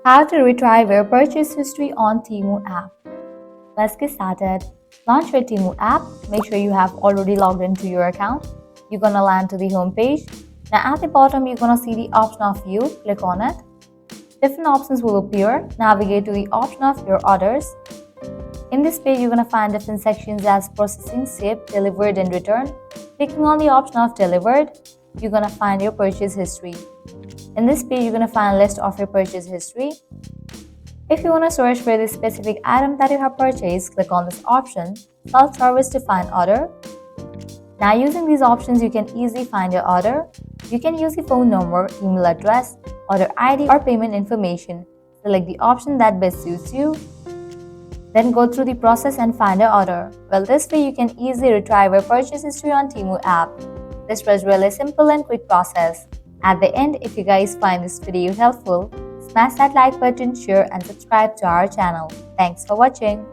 How to retrieve your purchase history on Temu app. Let's get started. Launch your Temu app. Make sure you have already logged into your account. You're gonna land to the home page. Now at the bottom, you're gonna see the option of view. Click on it. Different options will appear. Navigate to the option of your orders. In this page, you're gonna find different sections as processing, shipped, delivered, and returned. Clicking on the option of delivered, you're gonna find your purchase history. In this page, you're going to find a list of your purchase history. If you want to search for the specific item that you have purchased, click on this option, Self-Service to find order. Now using these options, you can easily find your order. You can use the phone number, email address, order ID, or payment information. Select the option that best suits you. Then go through the process and find your order. Well, this way you can easily retrieve your purchase history on Temu app. This was really simple and quick process. At the end, if you guys find this video helpful, smash that like button, share and subscribe to our channel. Thanks for watching.